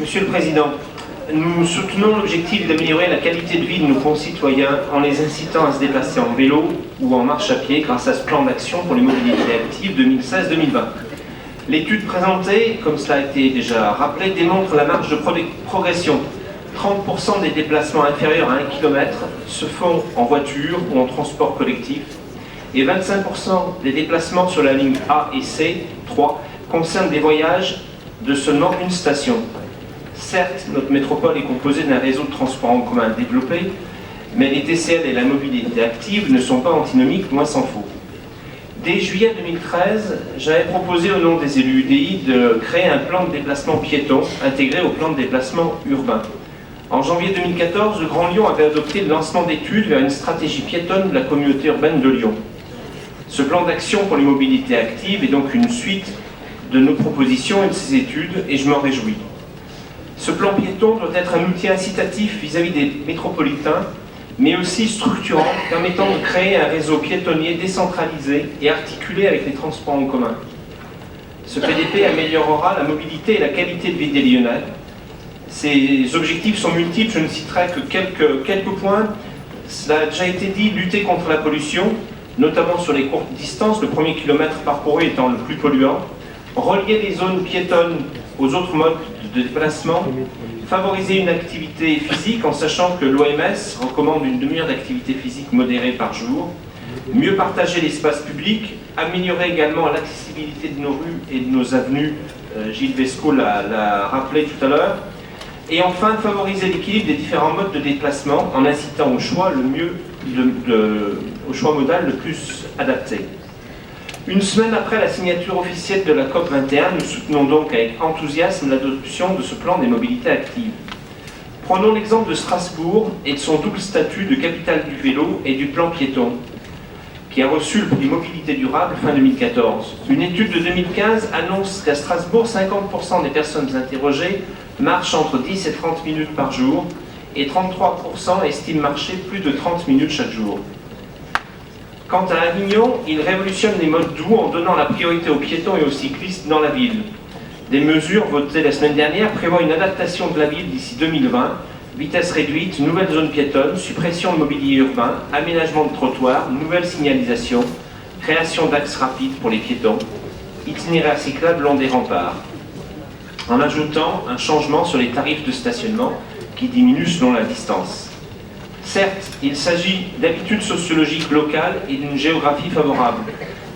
Monsieur le Président, nous soutenons l'objectif d'améliorer la qualité de vie de nos concitoyens en les incitant à se déplacer en vélo ou en marche à pied grâce à ce plan d'action pour les mobilités actives 2016-2020. L'étude présentée, comme cela a été déjà rappelé, démontre la marge de progression. 30% des déplacements inférieurs à 1 km se font en voiture ou en transport collectif et 25% des déplacements sur la ligne A et C, 3, concernent des voyages de seulement une station. Certes, notre métropole est composée d'un réseau de transport en commun développé, mais les TCL et la mobilité active ne sont pas antinomiques, loin s'en faut. Dès juillet 2013, j'avais proposé au nom des élus UDI de créer un plan de déplacement piéton intégré au plan de déplacement urbain. En janvier 2014, le Grand Lyon avait adopté le lancement d'études vers une stratégie piétonne de la communauté urbaine de Lyon. Ce plan d'action pour les mobilités actives est donc une suite de nos propositions et de ces études, et je m'en réjouis. Ce plan piéton doit être un outil incitatif vis-à-vis des métropolitains, mais aussi structurant, permettant de créer un réseau piétonnier décentralisé et articulé avec les transports en commun. Ce PDP améliorera la mobilité et la qualité de vie des Lyonnais. Ces objectifs sont multiples, je ne citerai que quelques points. Cela a déjà été dit, lutter contre la pollution, notamment sur les courtes distances, le premier kilomètre parcouru étant le plus polluant, relier les zones piétonnes aux autres modes de déplacement, favoriser une activité physique en sachant que l'OMS recommande une demi-heure d'activité physique modérée par jour, mieux partager l'espace public, améliorer également l'accessibilité de nos rues et de nos avenues, Gilles Vesco l'a rappelé tout à l'heure, et enfin favoriser l'équilibre des différents modes de déplacement en incitant au choix au choix modal le plus adapté. Une semaine après la signature officielle de la COP21, nous soutenons donc avec enthousiasme l'adoption de ce plan des mobilités actives. Prenons l'exemple de Strasbourg et de son double statut de capitale du vélo et du plan piéton, qui a reçu le prix Mobilité durable fin 2014. Une étude de 2015 annonce qu'à Strasbourg, 50% des personnes interrogées marchent entre 10 et 30 minutes par jour et 33% estiment marcher plus de 30 minutes chaque jour. Quant à Avignon, il révolutionne les modes doux en donnant la priorité aux piétons et aux cyclistes dans la ville. Des mesures votées la semaine dernière prévoient une adaptation de la ville d'ici 2020, vitesse réduite, nouvelle zone piétonne, suppression de mobilier urbain, aménagement de trottoirs, nouvelle signalisation, création d'axes rapides pour les piétons, itinéraires cyclables long des remparts, en ajoutant un changement sur les tarifs de stationnement qui diminuent selon la distance. Certes, il s'agit d'habitudes sociologiques locales et d'une géographie favorable,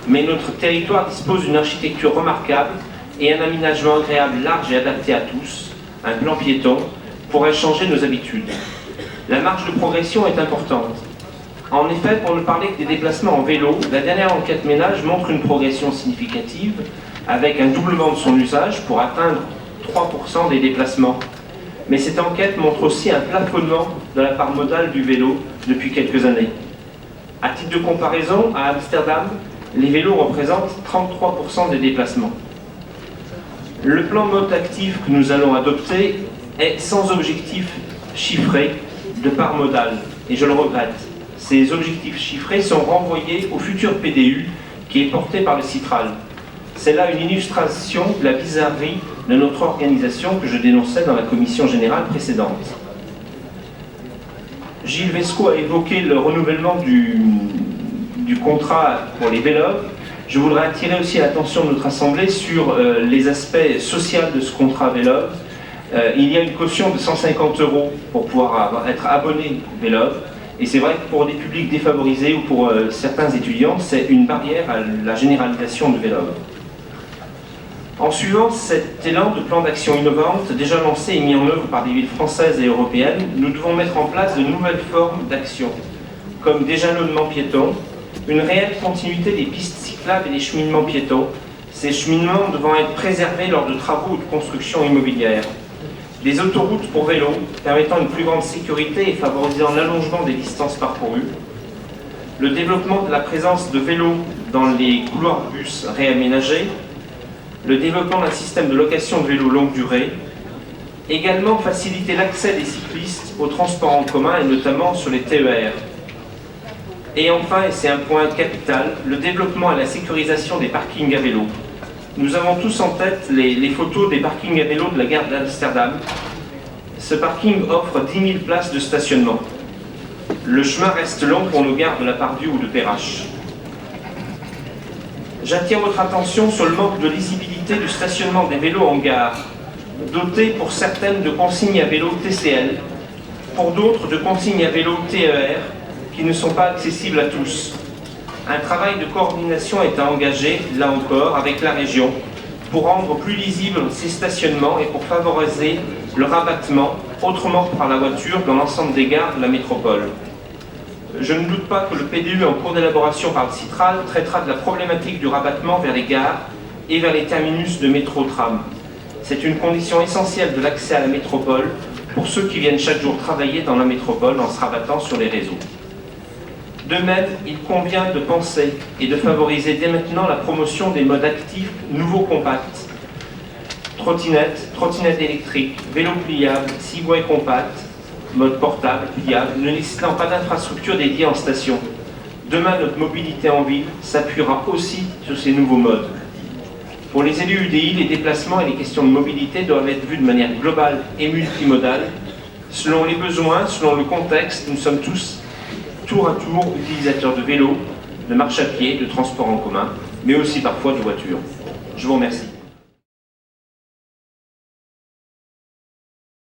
mais notre territoire dispose d'une architecture remarquable et un aménagement agréable, large et adapté à tous, un plan piéton, pourrait changer nos habitudes. La marge de progression est importante. En effet, pour ne parler que des déplacements en vélo, la dernière enquête ménage montre une progression significative, avec un doublement de son usage pour atteindre 3% des déplacements. Mais cette enquête montre aussi un plafonnement de la part modale du vélo depuis quelques années. À titre de comparaison, à Amsterdam, les vélos représentent 33% des déplacements. Le plan mode actif que nous allons adopter est sans objectif chiffré de part modale, et je le regrette. Ces objectifs chiffrés sont renvoyés au futur PDU qui est porté par le Citral. C'est là une illustration de la bizarrerie de notre organisation que je dénonçais dans la commission générale précédente. Gilles Vesco a évoqué le renouvellement du contrat pour les vélos. Je voudrais attirer aussi l'attention de notre Assemblée sur les aspects sociaux de ce contrat vélo. Il y a une caution de 150 € pour pouvoir être abonné vélo. Et c'est vrai que pour des publics défavorisés ou pour certains étudiants, c'est une barrière à la généralisation de vélo. En suivant cet élan de plan d'action innovante, déjà lancé et mis en œuvre par des villes françaises et européennes, nous devons mettre en place de nouvelles formes d'action, comme des jalonnements piétons, une réelle continuité des pistes cyclables et des cheminements piétons, ces cheminements devant être préservés lors de travaux ou de construction immobilière, des autoroutes pour vélos, permettant une plus grande sécurité et favorisant l'allongement des distances parcourues, le développement de la présence de vélos dans les couloirs de bus réaménagés, le développement d'un système de location de vélos longue durée, également faciliter l'accès des cyclistes aux transports en commun et notamment sur les TER. Et enfin, et c'est un point capital, le développement et la sécurisation des parkings à vélo. Nous avons tous en tête les photos des parkings à vélo de la gare d'Amsterdam. Ce parking offre 10 000 places de stationnement. Le chemin reste long pour nos gares de la Pardieu ou de Perrache. J'attire votre attention sur le manque de lisibilité du stationnement des vélos en gare, doté pour certaines de consignes à vélo TCL, pour d'autres de consignes à vélo TER, qui ne sont pas accessibles à tous. Un travail de coordination est à engager, là encore, avec la région, pour rendre plus lisibles ces stationnements et pour favoriser le rabattement, autrement que par la voiture, dans l'ensemble des gares de la métropole. Je ne doute pas que le PDU, en cours d'élaboration par le Citral, traitera de la problématique du rabattement vers les gares et vers les terminus de métro-tram. C'est une condition essentielle de l'accès à la métropole pour ceux qui viennent chaque jour travailler dans la métropole en se rabattant sur les réseaux. De même, il convient de penser et de favoriser dès maintenant la promotion des modes actifs nouveaux compacts, trottinettes électriques, vélos pliables, Segway compacts, mode portable, pliable, ne nécessitant pas d'infrastructure dédiée en station. Demain, notre mobilité en ville s'appuiera aussi sur ces nouveaux modes. Pour les élus UDI, les déplacements et les questions de mobilité doivent être vus de manière globale et multimodale. Selon les besoins, selon le contexte, nous sommes tous, tour à tour, utilisateurs de vélos, de marche à pied, de transport en commun, mais aussi parfois de voitures. Je vous remercie.